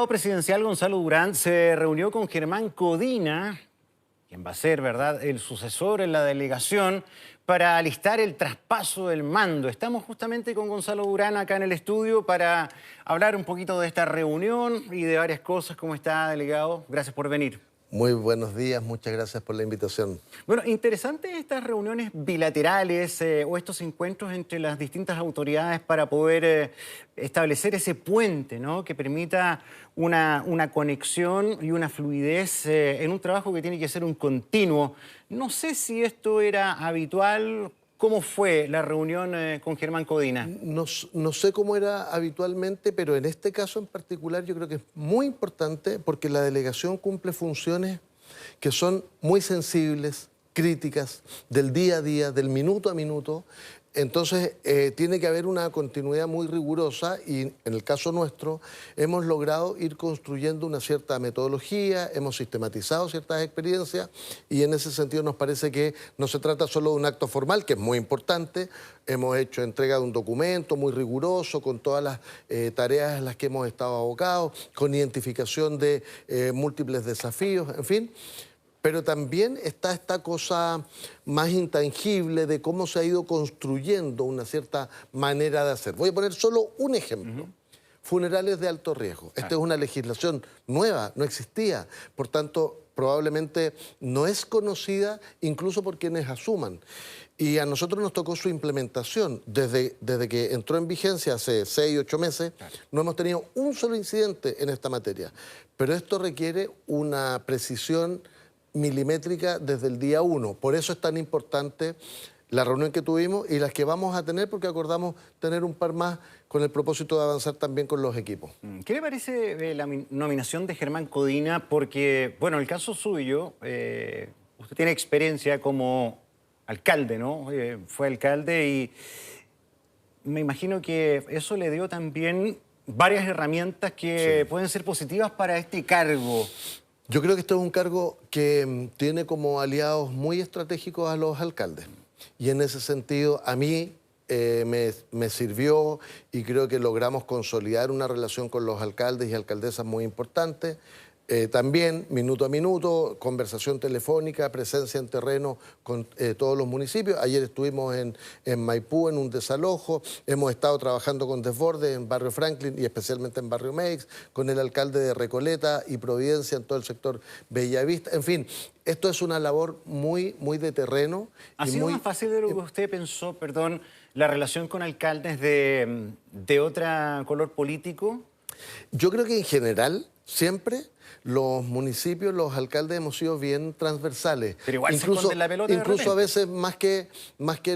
El presidencial Gonzalo Durán se reunió con Germán Codina, quien va a ser, ¿verdad?, el sucesor en la delegación, para alistar el traspaso del mando. Estamos justamente con Gonzalo Durán acá en el estudio para hablar un poquito de esta reunión y de varias cosas. ¿Cómo está, delegado? Gracias por venir. Muy buenos días, muchas gracias por la invitación. Bueno, interesante estas reuniones bilaterales o estos encuentros entre las distintas autoridades para poder establecer ese puente, ¿no?, que permita una conexión y una fluidez en un trabajo que tiene que ser un continuo. No sé si esto era habitual. ¿Cómo fue la reunión con Germán Codina? No sé cómo era habitualmente, pero en este caso en particular yo creo que es muy importante porque la delegación cumple funciones que son muy sensibles, críticas, del día a día, del minuto a minuto. Entonces, tiene que haber una continuidad muy rigurosa y en el caso nuestro hemos logrado ir construyendo una cierta metodología, hemos sistematizado ciertas experiencias y en ese sentido nos parece que no se trata solo de un acto formal, que es muy importante. Hemos hecho entrega de un documento muy riguroso con todas las tareas en las que hemos estado abocados, con identificación de múltiples desafíos, en fin. Pero también está esta cosa más intangible de cómo se ha ido construyendo una cierta manera de hacer. Voy a poner solo un ejemplo. Funerales de alto riesgo. Esta es una legislación nueva, no existía. Por tanto, probablemente no es conocida incluso por quienes asuman. Y a nosotros nos tocó su implementación. Desde que entró en vigencia hace 6, 8 meses, no hemos tenido un solo incidente en esta materia. Pero esto requiere una precisión milimétrica desde el día 1. Por eso es tan importante la reunión que tuvimos y las que vamos a tener, porque acordamos tener un par más con el propósito de avanzar también con los equipos. ¿Qué le parece la nominación de Germán Codina? Porque, bueno, en el caso suyo, usted tiene experiencia como alcalde, ¿no? Fue alcalde y me imagino que eso le dio también varias herramientas que pueden ser positivas para este cargo. Yo creo que este es un cargo que tiene como aliados muy estratégicos a los alcaldes. Y en ese sentido, a mí me sirvió y creo que logramos consolidar una relación con los alcaldes y alcaldesas muy importante. También, minuto a minuto, conversación telefónica, presencia en terreno con todos los municipios. Ayer estuvimos en Maipú en un desalojo, hemos estado trabajando con Desbordes en Barrio Franklin y especialmente en Barrio Meix, con el alcalde de Recoleta y Providencia en todo el sector Bellavista. En fin, esto es una labor muy de terreno. ¿Ha sido más fácil de lo que usted pensó, perdón, la relación con alcaldes de otro color político? Yo creo que en general, siempre, los municipios, los alcaldes hemos sido bien transversales. Pero igual se esconde la pelota de repente. Incluso a veces más que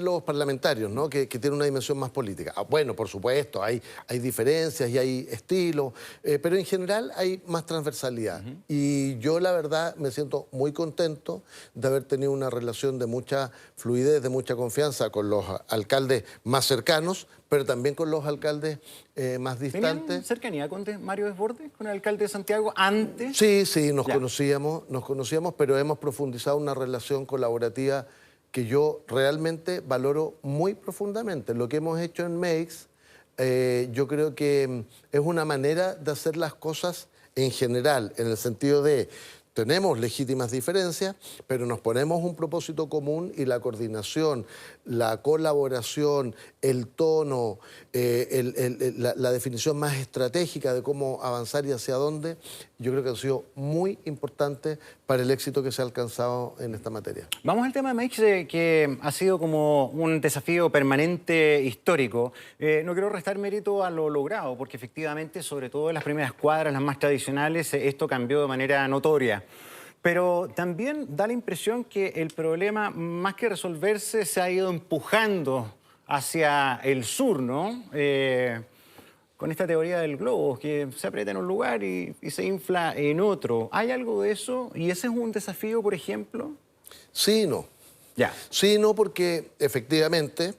los parlamentarios, ¿no? que tienen una dimensión más política. Bueno, por supuesto, hay diferencias y hay estilos, pero en general hay más transversalidad. Y yo, la verdad, me siento muy contento de haber tenido una relación de mucha fluidez, de mucha confianza con los alcaldes más cercanos, pero también con los alcaldes más distantes. ¿Tenían cercanía con Mario Desbordes, con el alcalde de Santiago, antes? Sí, nos conocíamos, pero hemos profundizado una relación colaborativa que yo realmente valoro muy profundamente. Lo que hemos hecho en Meix, yo creo que es una manera de hacer las cosas en general, en el sentido de tenemos legítimas diferencias, pero nos ponemos un propósito común y la coordinación, la colaboración, el tono, la definición más estratégica de cómo avanzar y hacia dónde, yo creo que ha sido muy importante para el éxito que se ha alcanzado en esta materia. Vamos al tema de Meix, que ha sido como un desafío permanente histórico. No quiero restar mérito a lo logrado, porque efectivamente, sobre todo en las primeras cuadras, las más tradicionales, esto cambió de manera notoria. Pero también da la impresión que el problema, más que resolverse, se ha ido empujando hacia el sur, ¿no? Con esta teoría del globo, que se aprieta en un lugar y se infla en otro. ¿Hay algo de eso? ¿Y ese es un desafío, por ejemplo? Sí y no. Ya. Sí y no, porque efectivamente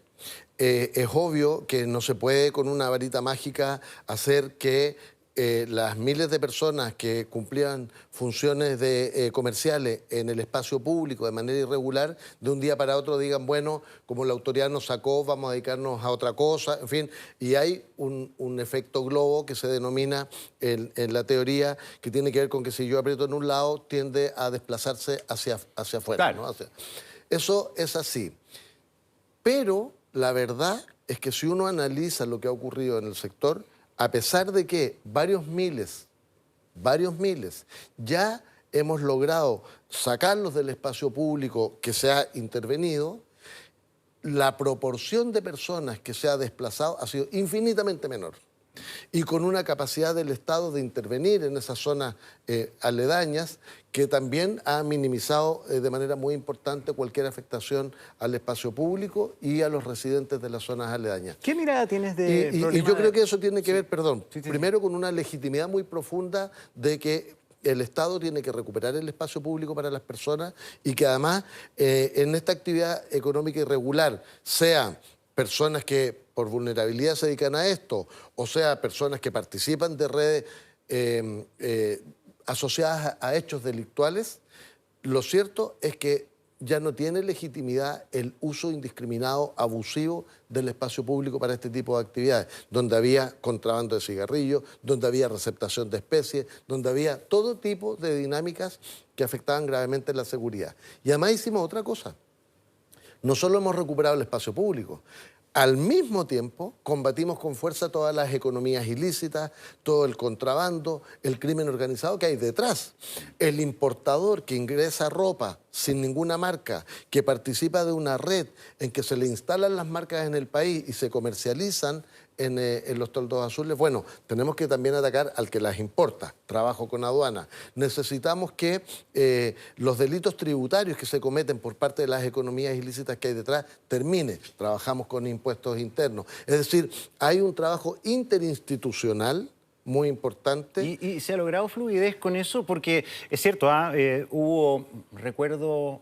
es obvio que no se puede con una varita mágica hacer que las miles de personas que cumplían funciones comerciales en el espacio público de manera irregular, de un día para otro digan, bueno, como la autoridad nos sacó, vamos a dedicarnos a otra cosa, en fin. Y hay un efecto globo que se denomina en la teoría, que tiene que ver con que si yo aprieto en un lado, tiende a desplazarse hacia afuera. Claro. ¿No? Eso es así. Pero la verdad es que si uno analiza lo que ha ocurrido en el sector, a pesar de que varios miles, ya hemos logrado sacarlos del espacio público que se ha intervenido, la proporción de personas que se ha desplazado ha sido infinitamente menor. Y con una capacidad del Estado de intervenir en esas zonas aledañas que también ha minimizado de manera muy importante cualquier afectación al espacio público y a los residentes de las zonas aledañas. ¿Qué mirada tienes de Y yo creo que eso tiene que ver, perdón, Sí. primero con una legitimidad muy profunda de que el Estado tiene que recuperar el espacio público para las personas y que además en esta actividad económica irregular, sea personas que por vulnerabilidad se dedican a esto, o sea, personas que participan de redes asociadas a hechos delictuales, lo cierto es que ya no tiene legitimidad el uso indiscriminado, abusivo del espacio público para este tipo de actividades, donde había contrabando de cigarrillos, donde había receptación de especies, donde había todo tipo de dinámicas que afectaban gravemente la seguridad. Y además hicimos otra cosa. No solo hemos recuperado el espacio público, al mismo tiempo combatimos con fuerza todas las economías ilícitas, todo el contrabando, el crimen organizado que hay detrás. El importador que ingresa ropa sin ninguna marca, que participa de una red en que se le instalan las marcas en el país y se comercializan en los toldos azules, bueno, tenemos que también atacar al que las importa, trabajo con aduana. Necesitamos que los delitos tributarios que se cometen por parte de las economías ilícitas que hay detrás termine. Trabajamos con impuestos internos. Es decir, hay un trabajo interinstitucional muy importante. ¿Y se ha logrado fluidez con eso? Porque es cierto, hubo, recuerdo,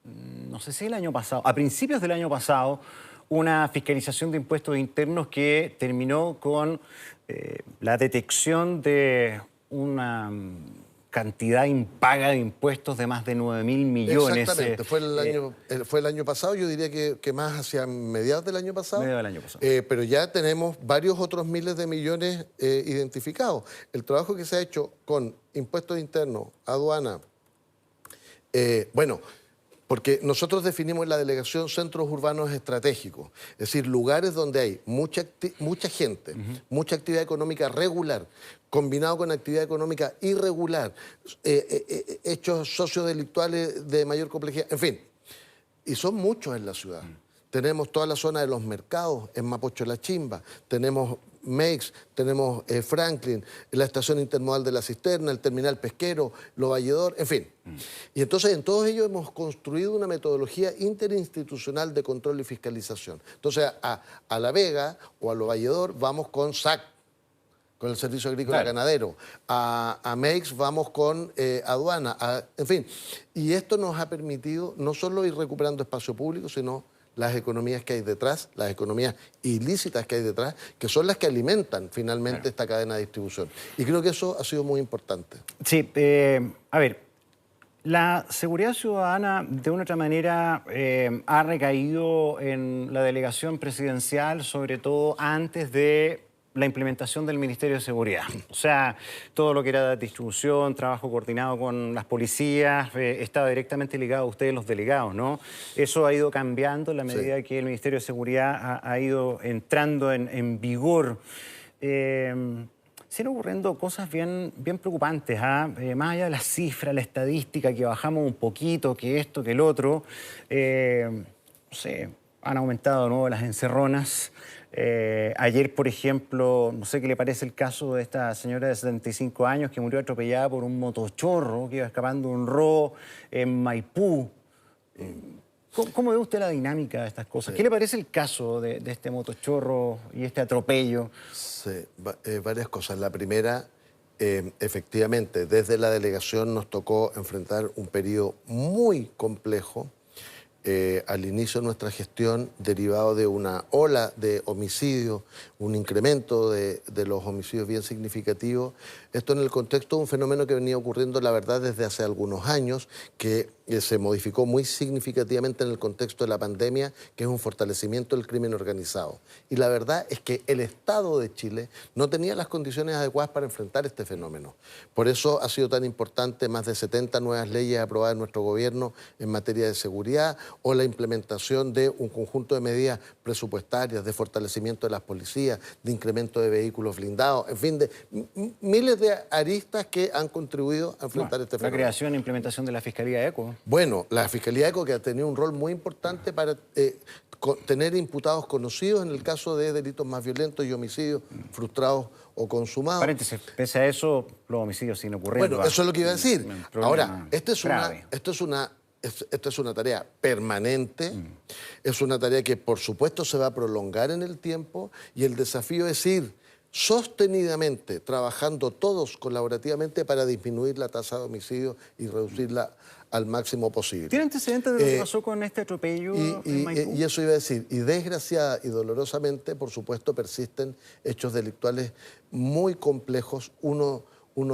no sé si el año pasado, a principios del año pasado, una fiscalización de impuestos internos que terminó con la detección de una cantidad impaga de impuestos de más de 9.000 millones. Exactamente, fue el año pasado, yo diría que más hacia mediados del año pasado. Mediados del año pasado. Pero ya tenemos varios otros miles de millones identificados. El trabajo que se ha hecho con impuestos internos, aduana, bueno, porque nosotros definimos en la delegación centros urbanos estratégicos, es decir, lugares donde hay mucha gente, mucha actividad económica regular, combinado con actividad económica irregular, hechos sociodelictuales de mayor complejidad, en fin, y son muchos en la ciudad. Tenemos toda la zona de los mercados, en Mapocho La Chimba, tenemos Meix, tenemos Franklin, la estación intermodal de La Cisterna, el terminal pesquero, Lo Valledor, en fin. Y entonces en todos ellos hemos construido una metodología interinstitucional de control y fiscalización. Entonces a La Vega o a Lo Valledor vamos con SAC, con el Servicio Agrícola Ganadero. A Meix vamos con aduana, en fin. Y esto nos ha permitido no solo ir recuperando espacio público, sino las economías que hay detrás, las economías ilícitas que hay detrás, que son las que alimentan finalmente esta cadena de distribución. Y creo que eso ha sido muy importante. Sí, a ver, la seguridad ciudadana de una u otra manera ha recaído en la delegación presidencial, sobre todo antes de la implementación del Ministerio de Seguridad. O sea, todo lo que era distribución, trabajo coordinado con las policías, estaba directamente ligado a ustedes los delegados, ¿no? Eso ha ido cambiando en la medida que el Ministerio de Seguridad ha ido entrando en vigor. Siguen ocurriendo cosas bien preocupantes, más allá de las cifras, la estadística, que bajamos un poquito, que esto, que el otro. No sé, han aumentado de nuevo las encerronas. Ayer, por ejemplo, no sé qué le parece el caso de esta señora de 75 años que murió atropellada por un motochorro que iba escapando de un robo en Maipú. ¿Cómo ve usted la dinámica de estas cosas? ¿Qué le parece el caso de este motochorro y este atropello? Sí, varias cosas. La primera, efectivamente, desde la delegación nos tocó enfrentar un periodo muy complejo al inicio de nuestra gestión, derivado de una ola de homicidios, un incremento de los homicidios bien significativo. Esto en el contexto de un fenómeno que venía ocurriendo, la verdad, desde hace algunos años, que se modificó muy significativamente en el contexto de la pandemia, que es un fortalecimiento del crimen organizado. Y la verdad es que el Estado de Chile no tenía las condiciones adecuadas para enfrentar este fenómeno. Por eso ha sido tan importante más de 70 nuevas leyes aprobadas en nuestro gobierno en materia de seguridad, o la implementación de un conjunto de medidas presupuestarias, de fortalecimiento de las policías, de incremento de vehículos blindados, en fin, de miles de aristas que han contribuido a enfrentar este fenómeno. La creación e implementación de la Fiscalía ECO. Bueno, la Fiscalía ECO, que ha tenido un rol muy importante para tener imputados conocidos en el caso de delitos más violentos y homicidios frustrados o consumados. Paréntesis, pese a eso, los homicidios siguen ocurriendo. Bueno, eso es lo que iba a decir. Ahora, esto es una tarea permanente, es una tarea que por supuesto se va a prolongar en el tiempo, y el desafío es ir sostenidamente trabajando todos colaborativamente para disminuir la tasa de homicidio y reducirla al máximo posible. ¿Tiene antecedentes de lo que pasó con este atropello en Maipú? Y eso iba a decir, y desgraciada y dolorosamente, por supuesto, persisten hechos delictuales muy complejos, uno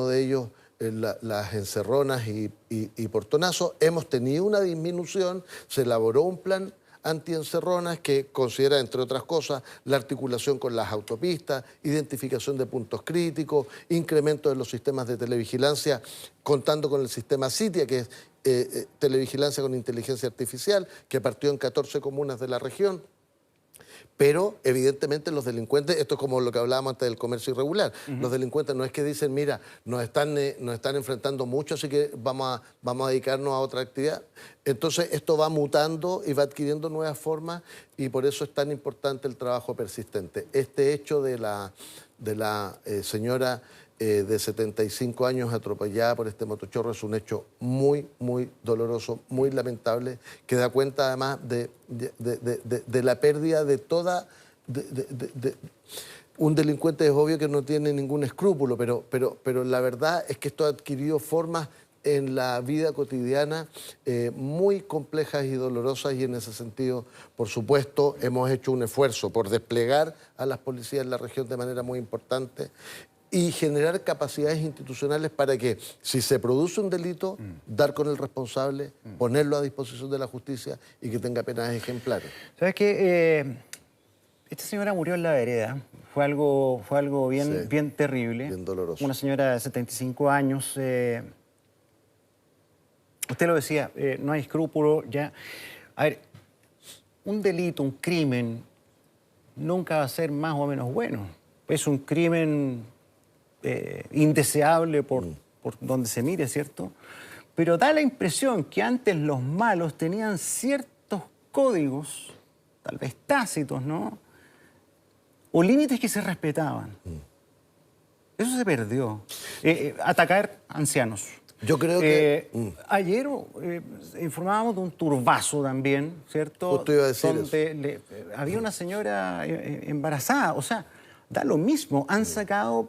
de ellos las encerronas y portonazos. Hemos tenido una disminución, se elaboró un plan antiencerronas que considera, entre otras cosas, la articulación con las autopistas, identificación de puntos críticos, incremento de los sistemas de televigilancia, contando con el sistema CITIA, que es televigilancia con inteligencia artificial, que partió en 14 comunas de la región. Pero, evidentemente, los delincuentes, esto es como lo que hablábamos antes del comercio irregular, los delincuentes no es que dicen, mira, nos están enfrentando mucho, así que vamos a dedicarnos a otra actividad. Entonces, esto va mutando y va adquiriendo nuevas formas, y por eso es tan importante el trabajo persistente. Este hecho de la señora de 75 años atropellada por este motochorro es un hecho muy, muy doloroso, muy lamentable, que da cuenta además de la pérdida de toda... Un delincuente es obvio que no tiene ningún escrúpulo, pero la verdad es que esto ha adquirido formas en la vida cotidiana muy complejas y dolorosas, y en ese sentido, por supuesto, hemos hecho un esfuerzo por desplegar a las policías en la región de manera muy importante y generar capacidades institucionales para que, si se produce un delito, dar con el responsable, ponerlo a disposición de la justicia y que tenga penas ejemplares. ¿Sabes qué? Esta señora murió en la vereda. Fue algo bien, bien terrible. Bien doloroso. Una señora de 75 años. Usted lo decía, no hay escrúpulo ya. A ver, un delito, un crimen, nunca va a ser más o menos bueno. Es un crimen indeseable por donde se mire, ¿cierto? Pero da la impresión que antes los malos tenían ciertos códigos, tal vez tácitos, ¿no? O límites que se respetaban. Eso se perdió. Atacar ancianos. Yo creo que... Ayer informábamos de un turbazo también, ¿cierto? Justo iba a decir donde había una señora embarazada, o sea, da lo mismo. Han sacado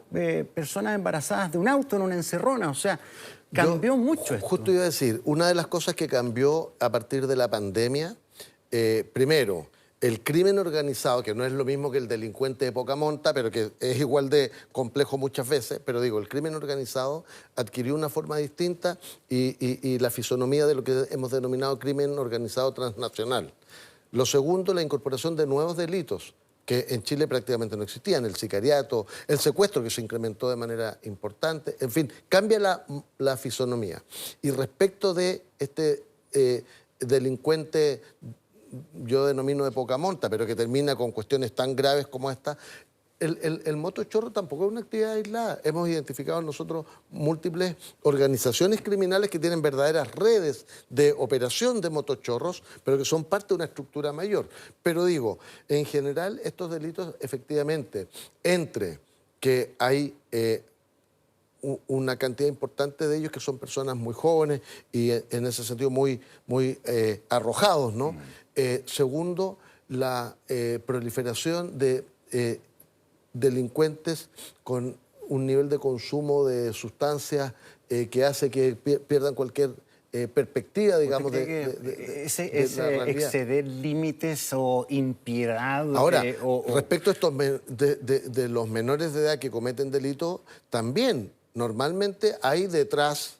personas embarazadas de un auto en una encerrona, o sea, cambió mucho esto. Justo iba a decir, una de las cosas que cambió a partir de la pandemia, primero, el crimen organizado, que no es lo mismo que el delincuente de poca monta, pero que es igual de complejo muchas veces, pero digo, el crimen organizado adquirió una forma distinta y la fisonomía de lo que hemos denominado crimen organizado transnacional. Lo segundo, la incorporación de nuevos delitos que en Chile prácticamente no existían, el sicariato, el secuestro, que se incrementó de manera importante, en fin, cambia la fisonomía. Y respecto de este delincuente, yo denomino de poca monta, pero que termina con cuestiones tan graves como esta, el motochorro tampoco es una actividad aislada. Hemos identificado nosotros múltiples organizaciones criminales que tienen verdaderas redes de operación de motochorros, pero que son parte de una estructura mayor. Pero digo, en general estos delitos, efectivamente, entre que hay una cantidad importante de ellos que son personas muy jóvenes y en ese sentido muy arrojados, ¿no? Segundo, la proliferación de delincuentes con un nivel de consumo de sustancias que hace que pierdan cualquier perspectiva, digamos, ese la realidad. exceder límites o impiedad. Ahora, respecto a estos de los menores de edad que cometen delitos, también normalmente hay detrás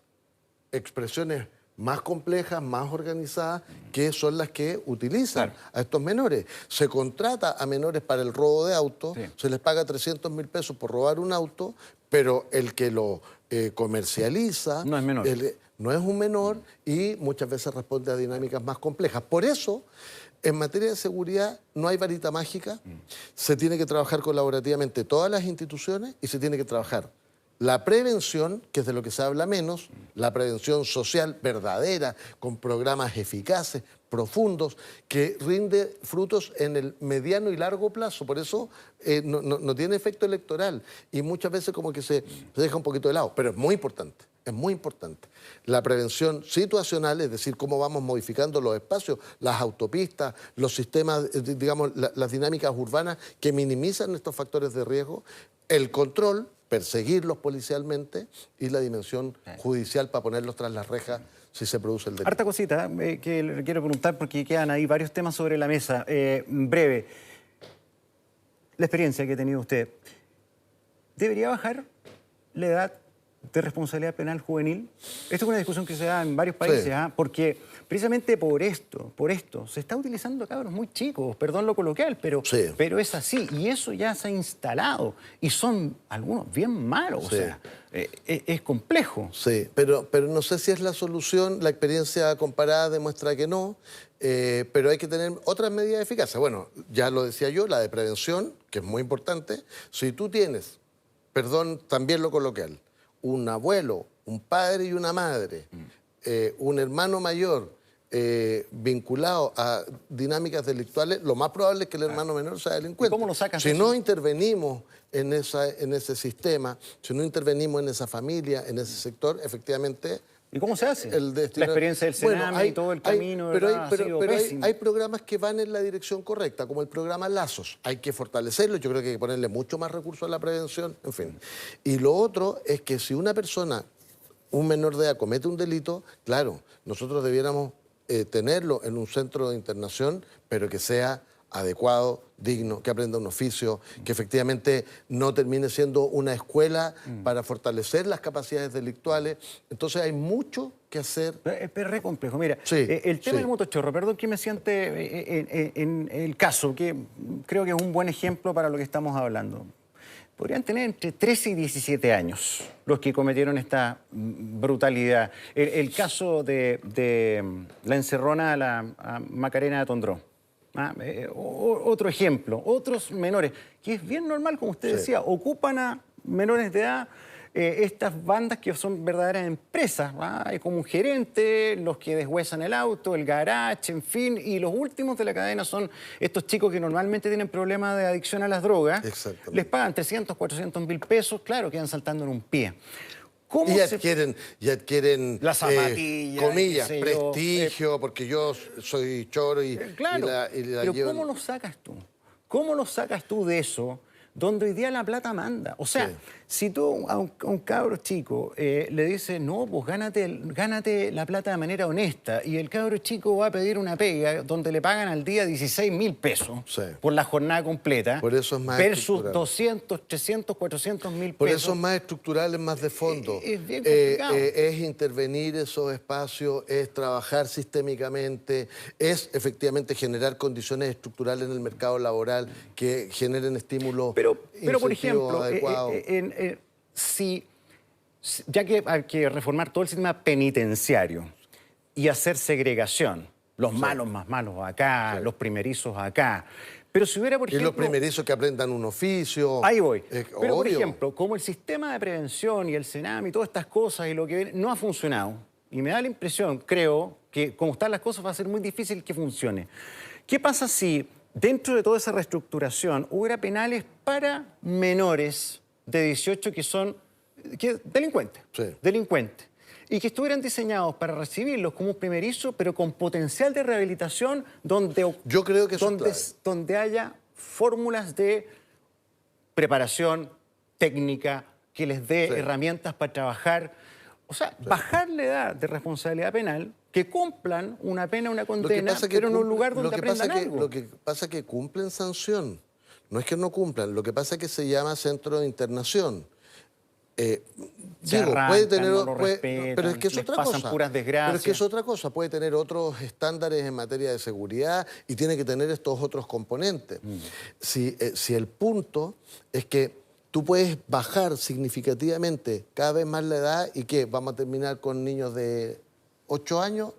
expresiones más complejas, más organizadas, que son las que utilizan a estos menores. Se contrata a menores para el robo de autos, se les paga 300.000 pesos por robar un auto, pero el que lo comercializa no es menor. No es un menor y muchas veces responde a dinámicas más complejas. Por eso, en materia de seguridad no hay varita mágica, se tiene que trabajar colaborativamente todas las instituciones y se tiene que trabajar la prevención, que es de lo que se habla menos, la prevención social verdadera, con programas eficaces, profundos, que rinde frutos en el mediano y largo plazo. Por eso no tiene efecto electoral y muchas veces como que se deja un poquito de lado, pero es muy importante. Es muy importante. La prevención situacional, es decir, cómo vamos modificando los espacios, las autopistas, los sistemas, digamos, las dinámicas urbanas que minimizan estos factores de riesgo, el control, perseguirlos policialmente y la dimensión judicial para ponerlos tras las rejas si se produce el delito. Harta cosita que le quiero preguntar porque quedan ahí varios temas sobre la mesa. Breve, la experiencia que ha tenido usted, ¿debería bajar la edad de responsabilidad penal juvenil? Esto es una discusión que se da en varios países, porque precisamente por esto se está utilizando a cabros muy chicos, perdón lo coloquial, pero es así, y eso ya se ha instalado, y son algunos bien malos, o sea, es complejo. Sí, pero no sé si es la solución, la experiencia comparada demuestra que no, pero hay que tener otras medidas eficaces. Bueno, ya lo decía yo, la de prevención, que es muy importante. Si tú tienes, perdón, también lo coloquial, un abuelo, un padre y una madre, un hermano mayor vinculado a dinámicas delictuales, lo más probable es que el hermano menor sea delincuente. ¿Cómo lo sacas? Si no intervenimos en ese sistema, si no intervenimos en esa familia, en ese sector, efectivamente... ¿Y cómo se hace? La experiencia del Sename y todo el camino, pero hay programas que van en la dirección correcta, como el programa Lazos. Hay que fortalecerlo, yo creo que hay que ponerle mucho más recursos a la prevención, en fin. Y lo otro es que si una persona, un menor de edad, comete un delito, claro, nosotros debiéramos tenerlo en un centro de internación, pero que sea adecuado, digno, que aprenda un oficio, que efectivamente no termine siendo una escuela para fortalecer las capacidades delictuales. Entonces hay mucho que hacer. Es re complejo. Mira, el tema del motochorro, perdón que me siente en el caso, que creo que es un buen ejemplo para lo que estamos hablando. Podrían tener entre 13 y 17 años los que cometieron esta brutalidad. El caso de la encerrona a Macarena de Tondró. Otro ejemplo, otros menores, que es bien normal, como usted decía, ocupan a menores de edad estas bandas que son verdaderas empresas. Hay como un gerente, los que deshuesan el auto, el garage, en fin, y los últimos de la cadena son estos chicos que normalmente tienen problemas de adicción a las drogas. Les pagan 300, 400.000 pesos, claro, quedan saltando en un pie. Y adquieren la zapatilla, comillas, prestigio, porque yo soy choro y la pero llevo. ¿cómo lo sacas tú? ¿Cómo lo sacas tú de eso, donde hoy día la plata manda? O sea, si tú a un cabro chico le dices, no, pues gánate la plata de manera honesta, y el cabro chico va a pedir una pega donde le pagan al día 16.000 pesos por la jornada completa, por eso es más versus 200, 300, 400.000 pesos. Por eso es más estructural, es más de fondo. Es bien complicado. Es intervenir esos espacios, es trabajar sistémicamente, es efectivamente generar condiciones estructurales en el mercado laboral que generen estímulos. Pero por ejemplo, ya que hay que reformar todo el sistema penitenciario y hacer segregación, los malos más malos acá, los primerizos acá, pero si hubiera, por ejemplo... Y los primerizos que aprendan un oficio... Ahí voy. Pero, por ejemplo, como el sistema de prevención y el Sename y todas estas cosas y lo que viene, no ha funcionado, y me da la impresión, creo, que como están las cosas va a ser muy difícil que funcione. ¿Qué pasa si dentro de toda esa reestructuración hubiera penales para menores de 18 que son delincuentes, y que estuvieran diseñados para recibirlos como un primerizo, pero con potencial de rehabilitación donde, yo creo que donde haya fórmulas de preparación técnica que les dé herramientas para trabajar? O sea, bajar la edad de responsabilidad penal, que cumplan una pena, una condena, pero en un lugar donde aprendan algo. Lo que pasa es que cumplen sanción. No es que no cumplan, lo que pasa es que se llama centro de internación. Puede tener, no lo respetan, pero es que es les otra pasan cosa. puras desgracias. Pero es que es otra cosa. Puede tener otros estándares en materia de seguridad y tiene que tener estos otros componentes. Si el punto es que tú puedes bajar significativamente cada vez más la edad y que vamos a terminar con niños de 8 años.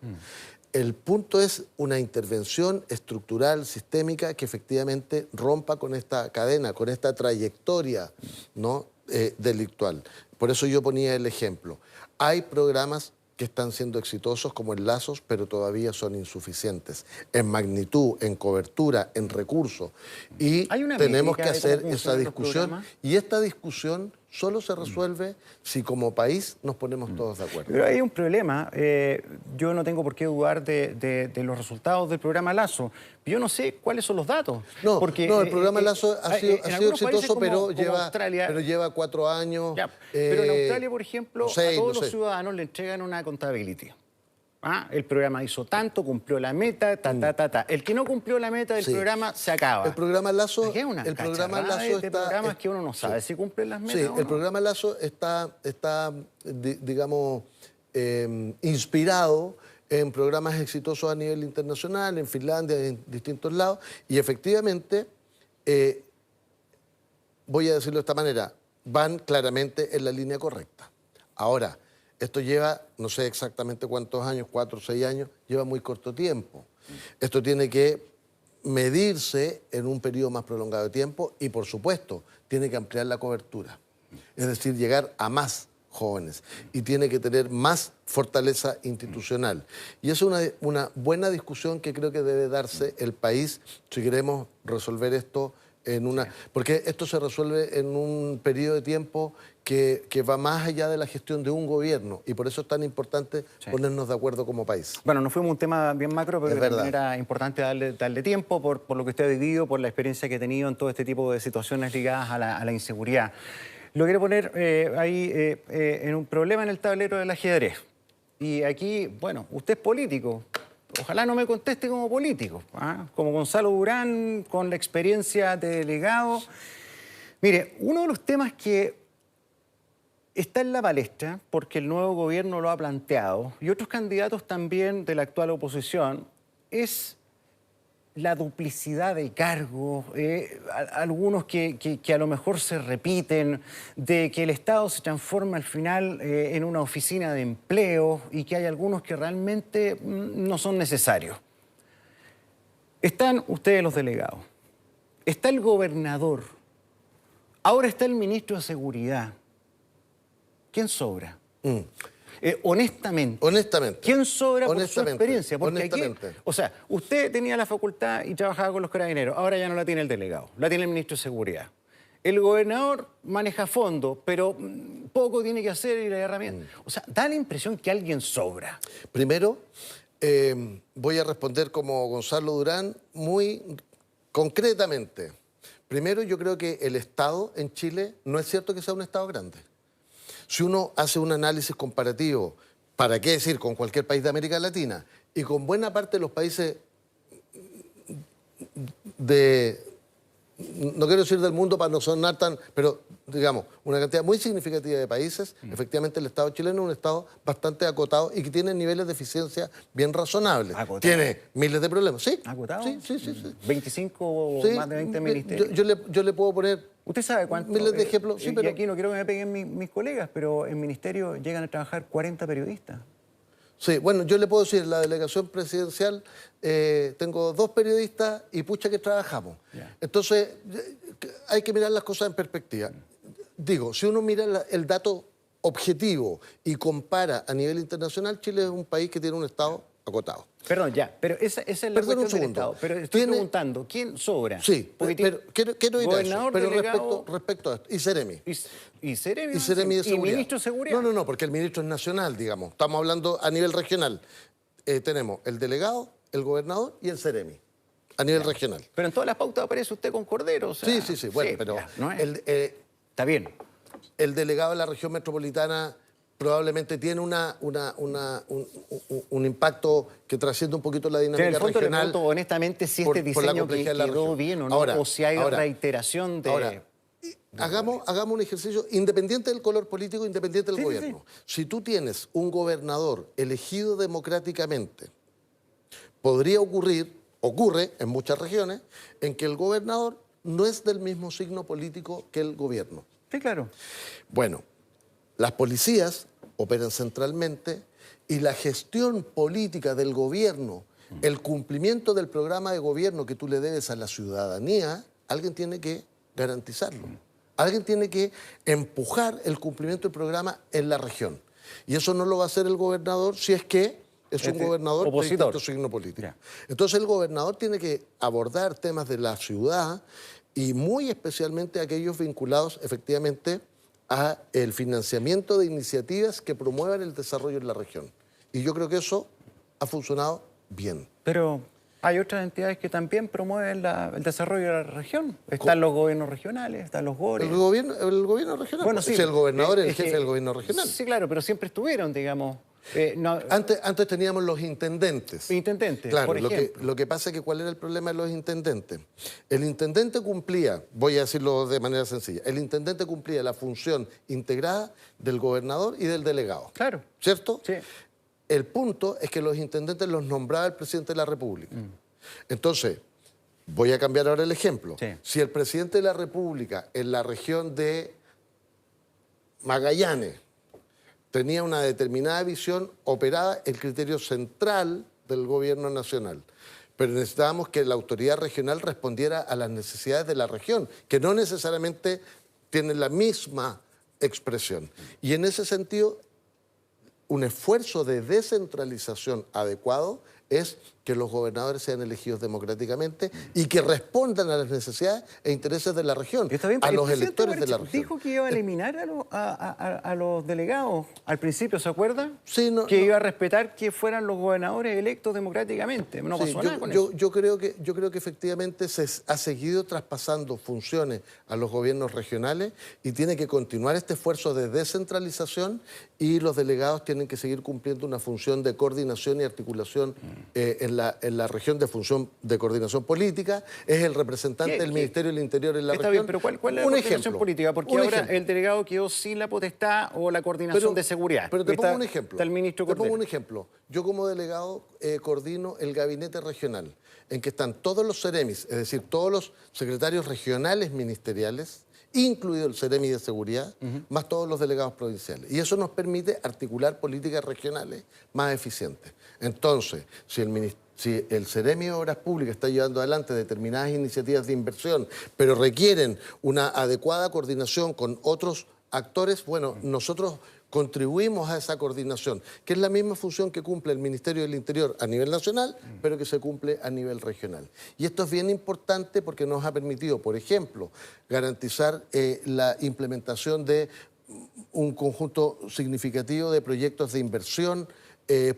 El punto es una intervención estructural, sistémica, que efectivamente rompa con esta cadena, con esta trayectoria, ¿no? Delictual. Por eso yo ponía el ejemplo. Hay programas que están siendo exitosos como en Lazos, pero todavía son insuficientes en magnitud, en cobertura, en recursos. Y tenemos que hacer esa discusión. Y esta discusión solo se resuelve si como país nos ponemos todos de acuerdo. Pero hay un problema. Yo no tengo por qué dudar de los resultados del programa Lazo. Yo no sé cuáles son los datos. No, porque, el programa Lazo ha sido exitoso, pero lleva 4 años. Ya, pero en Australia, por ejemplo, a todos los sé. ciudadanos le entregan una accountability. El programa hizo tanto, cumplió la meta, El que no cumplió la meta del programa se acaba. El programa Lazo, es una programas que uno no sabe si cumplen las metas. Sí, o no. El programa Lazo está digamos, inspirado en programas exitosos a nivel internacional, en Finlandia, en distintos lados, y efectivamente, voy a decirlo de esta manera, van claramente en la línea correcta. Ahora, esto lleva, no sé exactamente cuántos años, 4 o 6 años, lleva muy corto tiempo. Esto tiene que medirse en un periodo más prolongado de tiempo y, por supuesto, tiene que ampliar la cobertura. Es decir, llegar a más jóvenes y tiene que tener más fortaleza institucional. Y es una buena discusión que creo que debe darse el país si queremos resolver esto porque esto se resuelve en un periodo de tiempo que va más allá de la gestión de un gobierno y por eso es tan importante ponernos de acuerdo como país. Bueno, nos fuimos a un tema bien macro, pero también era importante darle tiempo por lo que usted ha vivido, por la experiencia que ha tenido en todo este tipo de situaciones ligadas a la inseguridad. Lo quiero poner ahí en un problema en el tablero del ajedrez. Y aquí, bueno, usted es político. Ojalá no me conteste como político, como Gonzalo Durán, con la experiencia de delegado. Mire, uno de los temas que está en la palestra, porque el nuevo gobierno lo ha planteado, y otros candidatos también de la actual oposición, es la duplicidad de cargos, algunos que a lo mejor se repiten, de que el Estado se transforma al final en una oficina de empleo y que hay algunos que realmente no son necesarios. Están ustedes los delegados, está el gobernador, ahora está el ministro de Seguridad. ¿Quién sobra? Honestamente. ¿Quién sobra por su experiencia? Porque aquí, o sea, usted tenía la facultad y trabajaba con los carabineros, ahora ya no la tiene el delegado, la tiene el ministro de Seguridad. El gobernador maneja fondos, pero poco tiene que hacer y la herramienta. O sea, da la impresión que alguien sobra. Primero, voy a responder como Gonzalo Durán muy concretamente. Primero, yo creo que el Estado en Chile no es cierto que sea un Estado grande. Si uno hace un análisis comparativo, ¿para qué decir? Con cualquier país de América Latina y con buena parte de los países no quiero decir del mundo para no sonar tan, pero digamos, una cantidad muy significativa de países, efectivamente el Estado chileno es un Estado bastante acotado y que tiene niveles de eficiencia bien razonables. ¿Acotado? Tiene miles de problemas. ¿Sí? ¿Acotado? Sí. 25 o más de 20 ministerios. Yo le puedo poner... ¿Usted sabe cuánto? Miles de ejemplos. Sí, pero... Y aquí no quiero que me peguen mis colegas, pero en ministerio llegan a trabajar 40 periodistas. Sí, bueno, yo le puedo decir, en la delegación presidencial tengo 2 periodistas y pucha que trabajamos. Entonces, hay que mirar las cosas en perspectiva. Digo, si uno mira el dato objetivo y compara a nivel internacional, Chile es un país que tiene un Estado acotado. Perdón, ya, pero esa es la cuestión del Estado. Pero estoy preguntando, ¿quién sobra? Sí, pero quiero ir a eso. Pero delegado, respecto a esto, y Seremi. ¿Y Seremi de Seguridad. ¿Y ministro de Seguridad? No, porque el ministro es nacional, digamos. Estamos hablando a nivel regional. Tenemos el delegado, el gobernador y el Seremi, a nivel regional. Pero en todas las pautas aparece usted con Cordero. O sea, sí, bueno, pero... ¿no es? Está bien. El delegado de la región metropolitana probablemente tiene un impacto que trasciende un poquito la dinámica en el fondo regional. le pregunto honestamente si este por la diseño complejidad de la quedó región. bien o no, Ahora, o si hay reiteración de... Ahora, hagamos un ejercicio independiente del color político, independiente del gobierno. Sí. Si tú tienes un gobernador elegido democráticamente, podría ocurre en muchas regiones, en que el gobernador no es del mismo signo político que el gobierno. Sí, claro. Bueno, las policías operan centralmente y la gestión política del gobierno, el cumplimiento del programa de gobierno que tú le debes a la ciudadanía, alguien tiene que garantizarlo. Alguien tiene que empujar el cumplimiento del programa en la región. Y eso no lo va a hacer el gobernador si es que es un gobernador de distinto signo político. Yeah. Entonces el gobernador tiene que abordar temas de la ciudad y muy especialmente aquellos vinculados efectivamente a el financiamiento de iniciativas que promuevan el desarrollo en la región. Y yo creo que eso ha funcionado bien. Pero hay otras entidades que también promueven el desarrollo de la región. Están los gobiernos regionales, están los GORES. El gobierno regional. Bueno, sí, el gobernador es el jefe del gobierno regional. Sí, claro, pero siempre estuvieron, digamos... Antes teníamos los intendentes. Intendentes, claro, por ejemplo. Lo que pasa es que ¿cuál era el problema de los intendentes? El intendente cumplía, voy a decirlo de manera sencilla, el intendente cumplía la función integrada del gobernador y del delegado. Claro. ¿Cierto? Sí. El punto es que los intendentes los nombraba el presidente de la República. Entonces, voy a cambiar ahora el ejemplo. Sí. Si el presidente de la República en la región de Magallanes tenía una determinada visión, operaba el criterio central del gobierno nacional. Pero necesitábamos que la autoridad regional respondiera a las necesidades de la región, que no necesariamente tienen la misma expresión. Y en ese sentido, un esfuerzo de descentralización adecuado es que los gobernadores sean elegidos democráticamente y que respondan a las necesidades e intereses de la región, a los electores de la región. Dijo que iba a eliminar a los delegados al principio, ¿se acuerda? Sí, que iba a respetar que fueran los gobernadores electos democráticamente. No pasó nada con eso. Yo creo que efectivamente se ha seguido traspasando funciones a los gobiernos regionales y tiene que continuar este esfuerzo de descentralización y los delegados tienen que seguir cumpliendo una función de coordinación y articulación en la región de función de coordinación política, es el representante del Ministerio del Interior en la región. Está bien, pero ¿cuál es la coordinación política? Porque ahora el delegado quedó sin la potestad o la coordinación de seguridad. Pero te pongo un ejemplo. Está el ministro Cordero. Te pongo un ejemplo. Yo como delegado coordino el gabinete regional, en que están todos los seremis, es decir, todos los secretarios regionales ministeriales, incluido el Ceremi de Seguridad, más todos los delegados provinciales. Y eso nos permite articular políticas regionales más eficientes. Entonces, si el Ceremi de Obras Públicas está llevando adelante determinadas iniciativas de inversión, pero requieren una adecuada coordinación con otros actores, bueno, nosotros contribuimos a esa coordinación, que es la misma función que cumple el Ministerio del Interior a nivel nacional, pero que se cumple a nivel regional. Y esto es bien importante porque nos ha permitido, por ejemplo, garantizar la implementación de un conjunto significativo de proyectos de inversión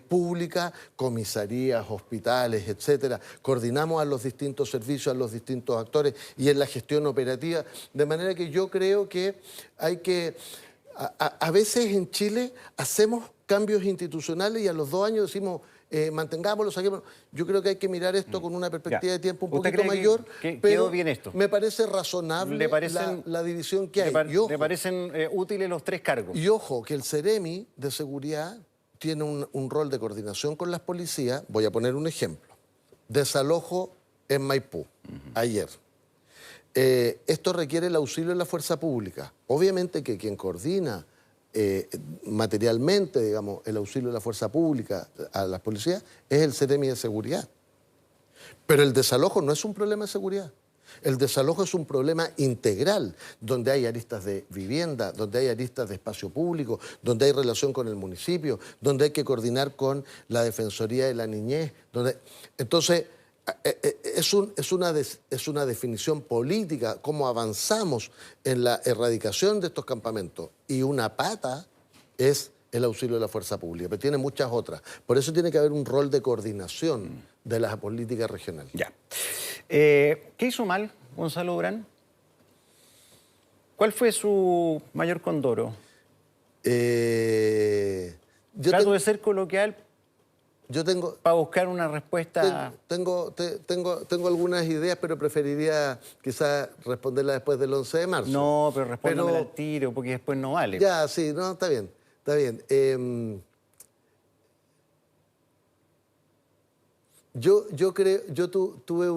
pública, comisarías, hospitales, etcétera. Coordinamos a los distintos servicios, a los distintos actores y en la gestión operativa, de manera que yo creo que hay que... A veces en Chile hacemos cambios institucionales y a los 2 años decimos mantengámoslo, saquémoslo. Yo creo que hay que mirar esto con una perspectiva de tiempo un poquito mayor, pero bien esto? Me parece razonable la división que hay. ¿Le parecen útiles los 3 cargos? Y ojo, que el Ceremi de Seguridad tiene un rol de coordinación con las policías. Voy a poner un ejemplo. Desalojo en Maipú, ayer. Esto requiere el auxilio de la fuerza pública. Obviamente que quien coordina materialmente, digamos, el auxilio de la fuerza pública a las policías es el Ceremi de Seguridad. Pero el desalojo no es un problema de seguridad. El desalojo es un problema integral, donde hay aristas de vivienda, donde hay aristas de espacio público, donde hay relación con el municipio, donde hay que coordinar con la Defensoría de la Niñez. Entonces, es una definición política, cómo avanzamos en la erradicación de estos campamentos. Y una pata es el auxilio de la fuerza pública, pero tiene muchas otras. Por eso tiene que haber un rol de coordinación de la política regional. Ya. ¿Qué hizo mal Gonzalo Durán? ¿Cuál fue su mayor condoro? Yo Trato tengo, de ser coloquial yo tengo, para buscar una respuesta. tengo algunas ideas, pero preferiría quizás responderlas después del 11 de marzo. No, pero respóndamela Pero al tiro, porque después no vale. ya, sí, no, está bien, está bien. Yo creo, tuve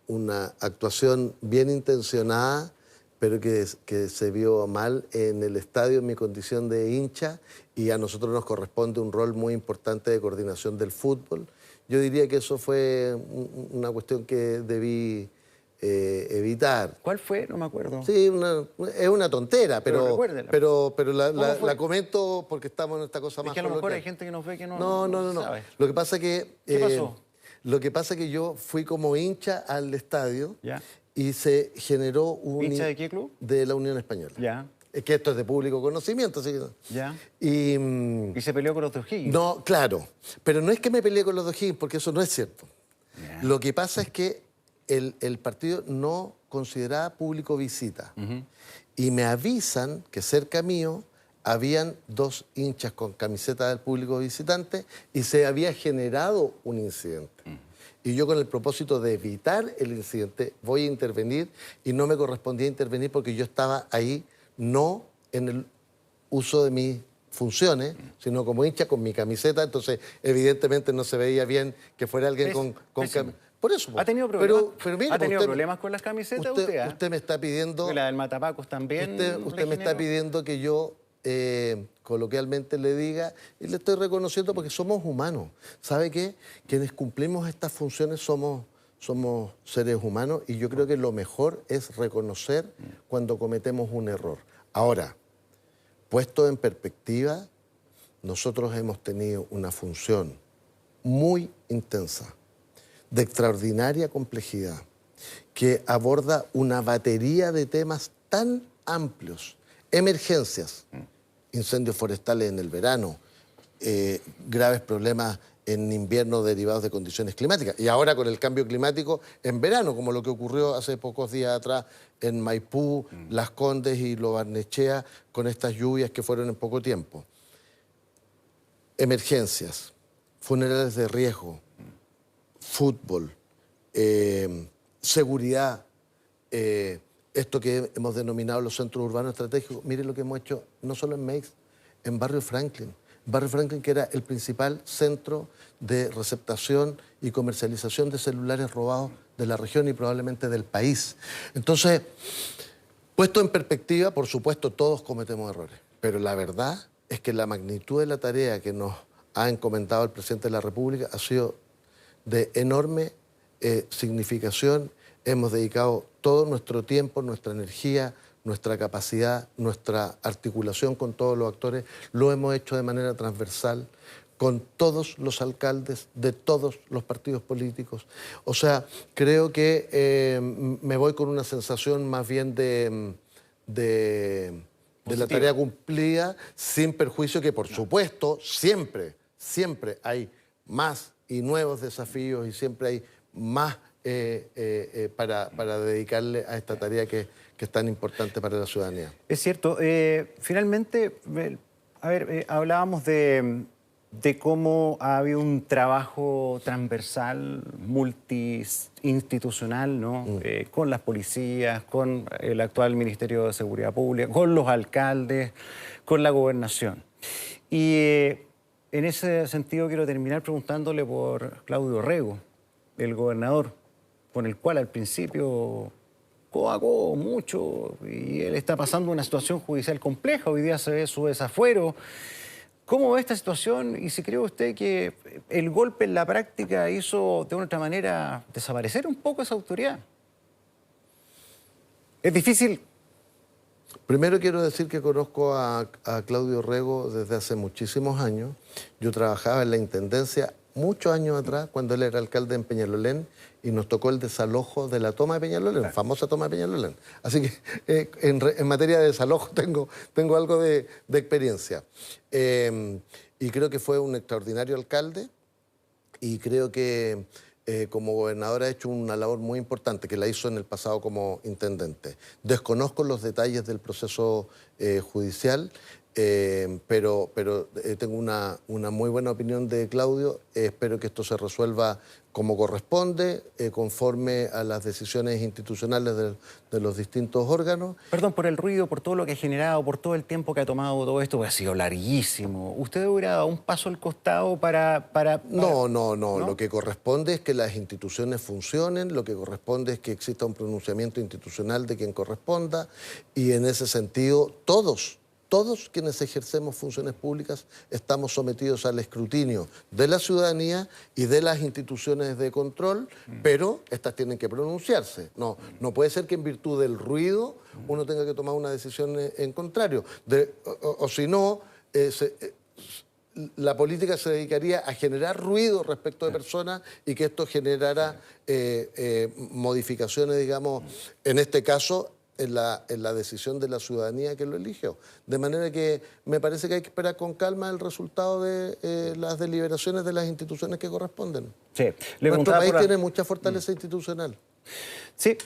una actuación bien intencionada, pero que se vio mal en el estadio en mi condición de hincha, y a nosotros nos corresponde un rol muy importante de coordinación del fútbol. Yo diría que eso fue una cuestión que debí evitar. ¿Cuál fue? No me acuerdo. Sí, es una tontera, Pero pero, recuérdela. pero ¿Cómo fue? la comento porque estamos en esta cosa Es más que a lo mejor coloquial. hay gente que nos ve que No. sabe. Lo que pasa que... ¿Qué pasó? Lo que pasa que yo fui como hincha al estadio Ya. y se generó un... ¿Hincha de qué club? De la Unión Española. Ya, Es que esto es de público conocimiento, así que... ya. Y... Y se peleó con los de O'Higgins. No, claro. Pero no es que me peleé con los O'Higgins, porque eso no es cierto. Ya. Lo que pasa es que el partido no consideraba público visita. Y me avisan que cerca mío habían 2 hinchas con camiseta del público visitante y se había generado un incidente. Y yo, con el propósito de evitar el incidente, voy a intervenir, y no me correspondía intervenir porque yo estaba ahí no en el uso de mis funciones, sino como hincha con mi camiseta. Entonces evidentemente no se veía bien que fuera alguien con Pésimo. Por eso. ¿Ha tenido problemas, pero mire, ¿Ha tenido usted- problemas con las camisetas usted? Usted me está pidiendo... Porque la del Matapacos también. Usted le me está generó. pidiendo que yo coloquialmente le diga, y le estoy reconociendo porque somos humanos. ¿Sabe qué? Quienes cumplimos estas funciones somos seres humanos, y yo creo que lo mejor es reconocer cuando cometemos un error. Ahora, puesto en perspectiva, nosotros hemos tenido una función muy intensa, de extraordinaria complejidad, que aborda una batería de temas tan amplios: emergencias, incendios forestales en el verano, graves problemas en invierno derivados de condiciones climáticas, y ahora con el cambio climático en verano, como lo que ocurrió hace pocos días atrás en Maipú, Las Condes y Lo Barnechea, con estas lluvias que fueron en poco tiempo. Emergencias, funerales de riesgo, fútbol, seguridad, esto que hemos denominado los centros urbanos estratégicos. Miren lo que hemos hecho, no solo en Meix, en Barrio Franklin. Barrio Franklin, que era el principal centro de receptación y comercialización de celulares robados de la región y probablemente del país. Entonces, puesto en perspectiva, por supuesto, todos cometemos errores, pero la verdad es que la magnitud de la tarea que nos ha encomendado el presidente de la República ha sido de enorme significación. Hemos dedicado todo nuestro tiempo, nuestra energía, nuestra capacidad, nuestra articulación con todos los actores. Lo hemos hecho de manera transversal, con todos los alcaldes de todos los partidos políticos. O sea, creo que me voy con una sensación más bien de la tarea cumplida, sin perjuicio que, por supuesto, siempre hay más y nuevos desafíos, y siempre hay más para dedicarle a esta tarea que es tan importante para la ciudadanía. Es cierto. Finalmente, hablábamos de cómo ha habido un trabajo transversal, multiinstitucional, ¿no? Con las policías, con el actual Ministerio de Seguridad Pública, con los alcaldes, con la gobernación. Y en ese sentido quiero terminar preguntándole por Claudio Rego, el gobernador, con el cual al principio coagó mucho, y él está pasando una situación judicial compleja. Hoy día se ve su desafuero. ¿Cómo ve esta situación? Y si cree usted que el golpe en la práctica hizo de una otra manera desaparecer un poco esa autoridad. Es difícil. Primero quiero decir que conozco a Claudio Rego desde hace muchísimos años. Yo trabajaba en la Intendencia muchos años atrás, cuando él era alcalde en Peñalolén, y nos tocó el desalojo de la toma de Peñalolén, la famosa toma de Peñalolén. Así que en materia de desalojo tengo algo de experiencia. Y creo que fue un extraordinario alcalde, y creo que como gobernador ha hecho una labor muy importante, que la hizo en el pasado como intendente. Desconozco los detalles del proceso judicial, pero tengo una muy buena opinión de Claudio. Espero que esto se resuelva como corresponde, conforme a las decisiones institucionales de los distintos órganos. Perdón por el ruido, por todo lo que ha generado, por todo el tiempo que ha tomado todo esto, porque ha sido larguísimo. ¿Usted hubiera dado un paso al costado para... No. Lo que corresponde es que las instituciones funcionen, lo que corresponde es que exista un pronunciamiento institucional de quien corresponda, y en ese sentido todos quienes ejercemos funciones públicas estamos sometidos al escrutinio de la ciudadanía y de las instituciones de control, pero estas tienen que pronunciarse. No puede ser que en virtud del ruido uno tenga que tomar una decisión en contrario. O si no, la política se dedicaría a generar ruido respecto de personas y que esto generara modificaciones, digamos, en este caso, en la decisión de la ciudadanía que lo eligió. De manera que me parece que hay que esperar con calma el resultado de las deliberaciones de las instituciones que corresponden. Sí. Nuestro país tiene mucha fortaleza institucional. Sí,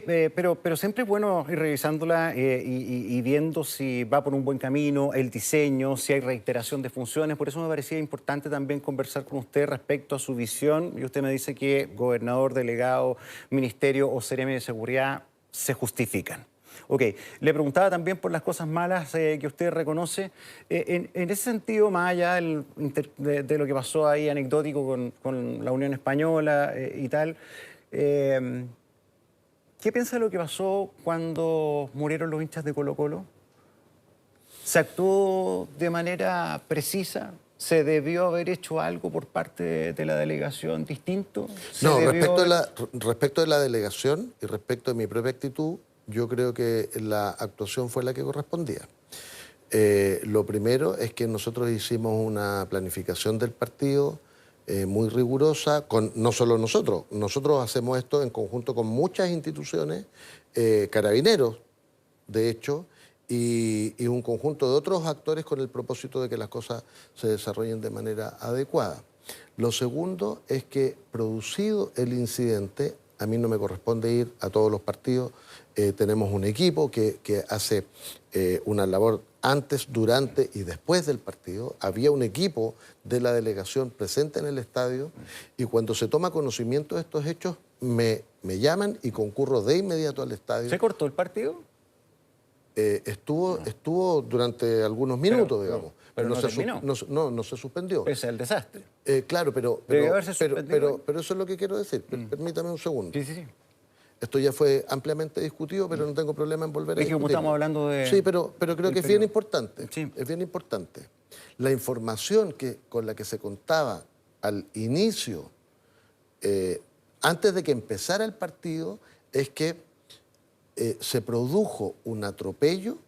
pero siempre es bueno ir revisándola y viendo si va por un buen camino, el diseño, si hay reiteración de funciones. Por eso me parecía importante también conversar con usted respecto a su visión. Y usted me dice que gobernador, delegado, ministerio o CRM de seguridad se justifican. Ok, le preguntaba también por las cosas malas que usted reconoce. En ese sentido, más allá de lo que pasó ahí anecdótico con la Unión Española y tal, ¿qué piensa de lo que pasó cuando murieron los hinchas de Colo-Colo? ¿Se actuó de manera precisa? ¿Se debió haber hecho algo por parte de la delegación distinto? No, respecto de la delegación y respecto de mi propia actitud, yo creo que la actuación fue la que correspondía. Lo primero es que nosotros hicimos una planificación del partido muy rigurosa, no solo nosotros hacemos esto en conjunto con muchas instituciones, Carabineros, de hecho, y un conjunto de otros actores con el propósito de que las cosas se desarrollen de manera adecuada. Lo segundo es que, producido el incidente, a mí no me corresponde ir a todos los partidos. Tenemos un equipo que hace una labor antes, durante y después del partido. Había un equipo de la delegación presente en el estadio, y cuando se toma conocimiento de estos hechos me llaman y concurro de inmediato al estadio. ¿Se cortó el partido? Estuvo durante algunos minutos, digamos. Pero no terminó. No se suspendió. Pese al desastre. Claro, pero eso es lo que quiero decir. Permítame un segundo. Sí. Esto ya fue ampliamente discutido, pero no tengo problema en volver a discutirlo. Como estamos hablando de... Sí, pero creo que es bien importante. Sí. Es bien importante. La información con la que se contaba al inicio, antes de que empezara el partido, es que se produjo un atropello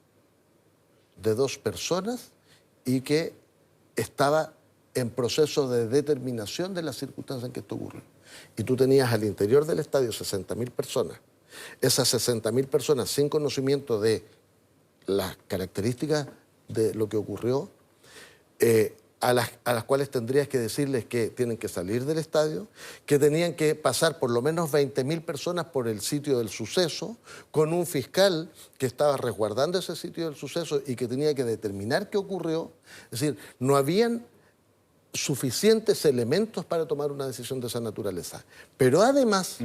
de 2 personas y que estaba en proceso de determinación de las circunstancias en que esto ocurrió. Y tú tenías al interior del estadio 60.000 personas. Esas 60.000 personas, sin conocimiento de las características de lo que ocurrió, a las cuales tendrías que decirles que tienen que salir del estadio, que tenían que pasar por lo menos 20.000 personas por el sitio del suceso, con un fiscal que estaba resguardando ese sitio del suceso y que tenía que determinar qué ocurrió. Es decir, no habían suficientes elementos para tomar una decisión de esa naturaleza. Pero además,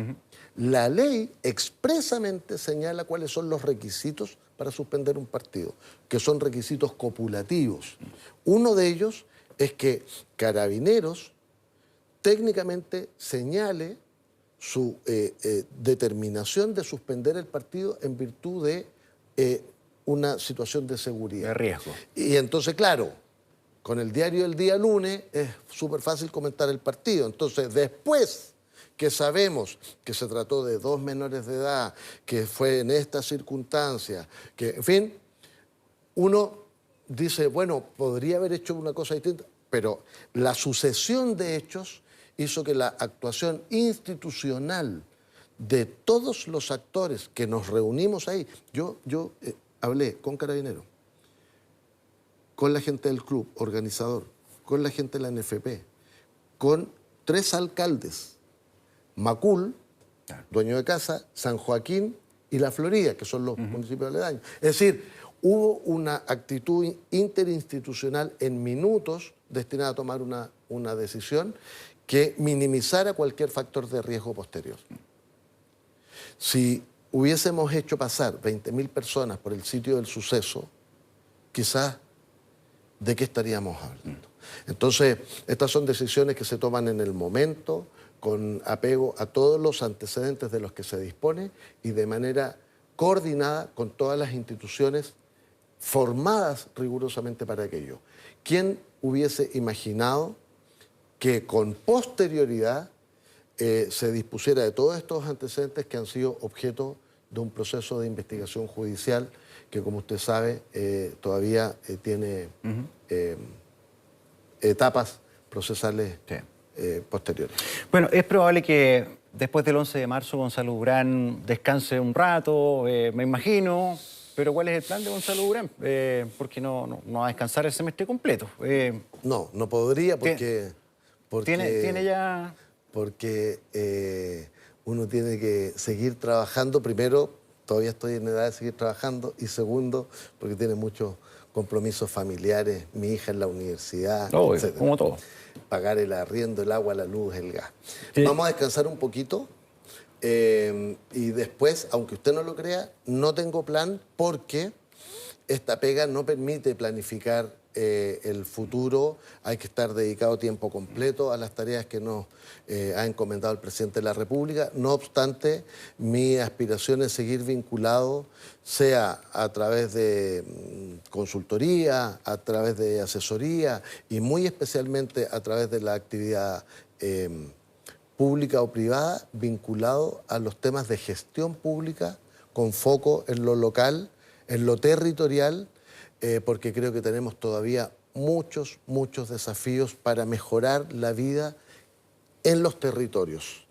la ley expresamente señala cuáles son los requisitos para suspender un partido, que son requisitos copulativos. Uno de ellos es que Carabineros técnicamente señale su determinación de suspender el partido en virtud de una situación de seguridad. De riesgo. Y entonces, claro, con el diario El Día Lunes es súper fácil comentar el partido. Entonces, después que sabemos que se trató de 2 menores de edad, que fue en estas circunstancias, que, en fin, uno dice, bueno, podría haber hecho una cosa distinta, pero la sucesión de hechos hizo que la actuación institucional de todos los actores que nos reunimos ahí, yo hablé con Carabineros, con la gente del club organizador, con la gente de la NFP, con 3 alcaldes Macul, dueño de casa, San Joaquín y La Florida, que son los municipios aledaños. Es decir, hubo una actitud interinstitucional en minutos destinada a tomar una decisión que minimizara cualquier factor de riesgo posterior. Si hubiésemos hecho pasar 20.000 personas por el sitio del suceso, quizás, ¿de qué estaríamos hablando? Entonces, estas son decisiones que se toman en el momento, con apego a todos los antecedentes de los que se dispone y de manera coordinada con todas las instituciones formadas rigurosamente para aquello. ¿Quién hubiese imaginado que con posterioridad se dispusiera de todos estos antecedentes que han sido objeto de un proceso de investigación judicial que, como usted sabe, todavía tiene etapas procesales posteriores? Bueno, es probable que después del 11 de marzo Gonzalo Durán descanse un rato, me imagino, pero ¿cuál es el plan de Gonzalo Durán? Porque no va a descansar el semestre completo. No podría porque ¿Tiene ya...? Porque uno tiene que seguir trabajando. Primero, todavía estoy en edad de seguir trabajando. Y segundo, porque tiene muchos compromisos familiares, mi hija en la universidad, etcétera. Como todo. Pagar el arriendo, el agua, la luz, el gas. Sí. Vamos a descansar un poquito y después, aunque usted no lo crea, no tengo plan porque esta pega no permite planificar el futuro. Hay que estar dedicado tiempo completo a las tareas que nos ha encomendado el presidente de la República. No obstante, mi aspiración es seguir vinculado, sea a través de consultoría, a través de asesoría y muy especialmente a través de la actividad pública o privada, vinculado a los temas de gestión pública con foco en lo local, en lo territorial, porque creo que tenemos todavía muchos desafíos para mejorar la vida en los territorios.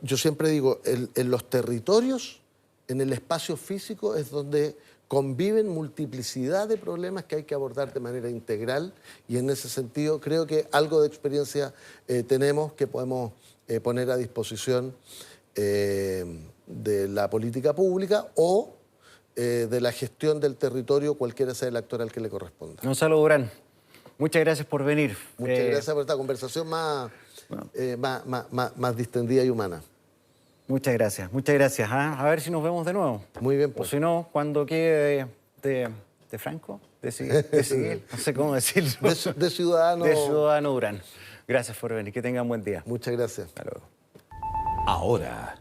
Yo siempre digo, en los territorios, en el espacio físico, es donde conviven multiplicidad de problemas que hay que abordar de manera integral y en ese sentido creo que algo de experiencia tenemos que podemos poner a disposición de la política pública o de la gestión del territorio, cualquiera sea el actor al que le corresponda. Gonzalo Durán, muchas gracias por venir. Muchas gracias por esta conversación más distendida y humana. Muchas gracias, muchas gracias. A ver si nos vemos de nuevo. Muy bien, pues. O si no, cuando quede de Franco, de Seguel, no sé cómo decirlo. De Ciudadano. De Ciudadano Durán. Gracias por venir, que tengan buen día. Muchas gracias. Hasta luego. Ahora